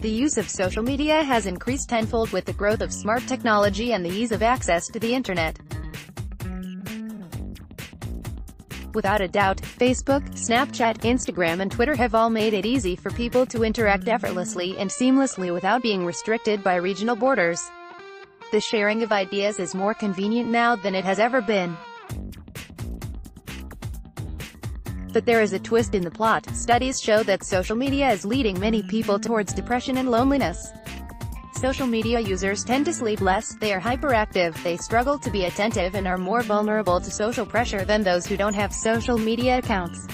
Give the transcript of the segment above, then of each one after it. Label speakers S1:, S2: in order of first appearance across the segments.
S1: The use of social media has increased tenfold with the growth of smart technology and the ease of access to the internet. Without a doubt, Facebook, Snapchat, Instagram and Twitter have all made it easy for people to interact effortlessly and seamlessly without being restricted by regional borders. The sharing of ideas is more convenient now than it has ever been. But there is a twist in the plot. Studies show that social media is leading many people towards depression and loneliness. Social media users tend to sleep less, they are hyperactive, they struggle to be attentive and are more vulnerable to social pressure than those who don't have social media accounts.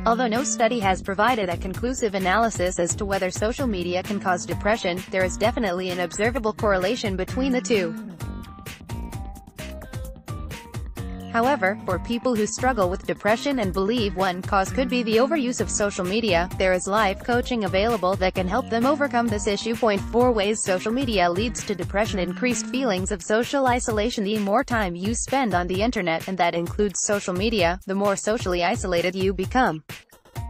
S1: Although no study has provided a conclusive analysis as to whether social media can cause depression, there is definitely an observable correlation between the two. However, for people who struggle with depression and believe one cause could be the overuse of social media, there is live coaching available that can help them overcome this issue. 4 ways social media leads to depression. Increased feelings of social isolation. The more time you spend on the internet, and that includes social media, the more socially isolated you become.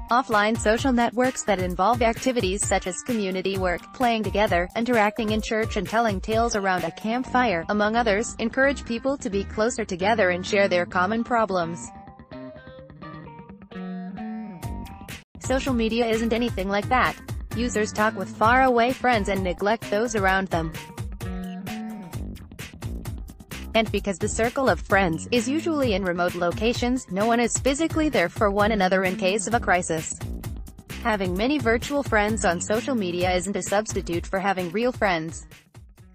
S1: Offline social networks that involve activities such as community work, playing together, interacting in church and telling tales around a campfire, among others, encourage people to be closer together and share their common problems. Social media isn't anything like that. Users talk with faraway friends and neglect those around them. And because the circle of friends is usually in remote locations, no one is physically there for one another in case of a crisis. Having many virtual friends on social media isn't a substitute for having real friends.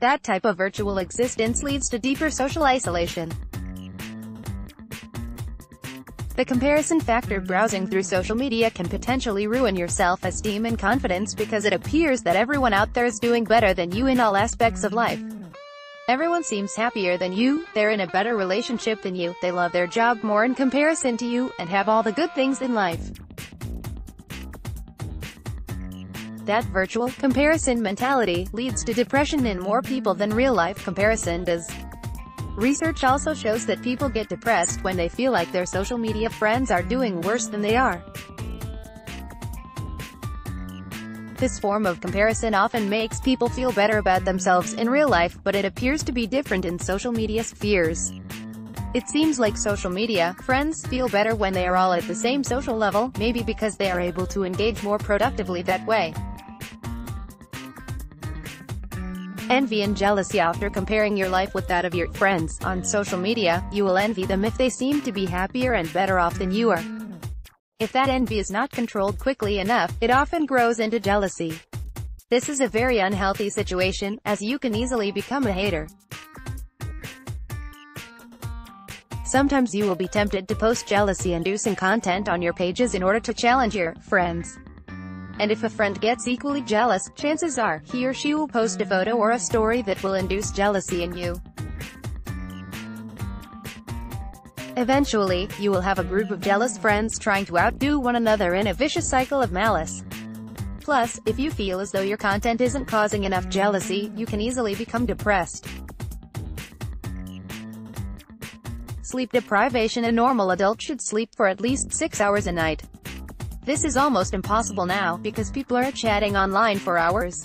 S1: That type of virtual existence leads to deeper social isolation. The comparison factor. Browsing through social media can potentially ruin your self-esteem and confidence because it appears that everyone out there is doing better than you in all aspects of life. Everyone seems happier than you, they're in a better relationship than you, they love their job more in comparison to you, and have all the good things in life. That virtual comparison mentality leads to depression in more people than real-life comparison does. Research also shows that people get depressed when they feel like their social media friends are doing worse than they are. This form of comparison often makes people feel better about themselves in real life, but it appears to be different in social media spheres. It seems like social media friends feel better when they are all at the same social level, maybe because they are able to engage more productively that way. Envy and jealousy. After comparing your life with that of your friends on social media, you will envy them if they seem to be happier and better off than you are. If that envy is not controlled quickly enough, it often grows into jealousy. This is a very unhealthy situation, as you can easily become a hater. Sometimes you will be tempted to post jealousy-inducing content on your pages in order to challenge your friends. And if a friend gets equally jealous, chances are, he or she will post a photo or a story that will induce jealousy in you. Eventually, you will have a group of jealous friends trying to outdo one another in a vicious cycle of malice. Plus, if you feel as though your content isn't causing enough jealousy, you can easily become depressed. Sleep deprivation. A normal adult should sleep for at least 6 hours a night. This is almost impossible now, because people are chatting online for hours.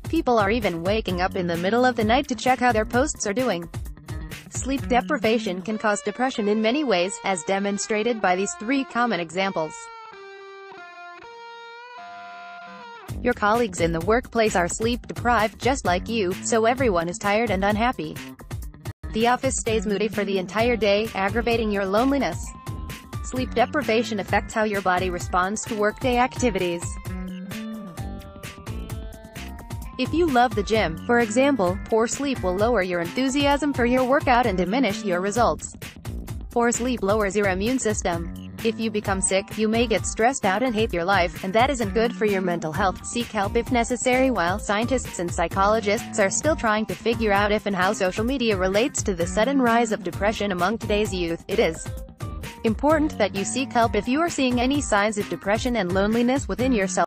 S1: People are even waking up in the middle of the night to check how their posts are doing. Sleep deprivation can cause depression in many ways, as demonstrated by these 3 common examples. Your colleagues in the workplace are sleep deprived just like you, so everyone is tired and unhappy. The office stays moody for the entire day, aggravating your loneliness. Sleep deprivation affects how your body responds to workday activities. If you love the gym, for example, poor sleep will lower your enthusiasm for your workout and diminish your results. Poor sleep lowers your immune system. If you become sick, you may get stressed out and hate your life, and that isn't good for your mental health. Seek help if necessary. While scientists and psychologists are still trying to figure out if and how social media relates to the sudden rise of depression among today's youth, it is important that you seek help if you are seeing any signs of depression and loneliness within yourself.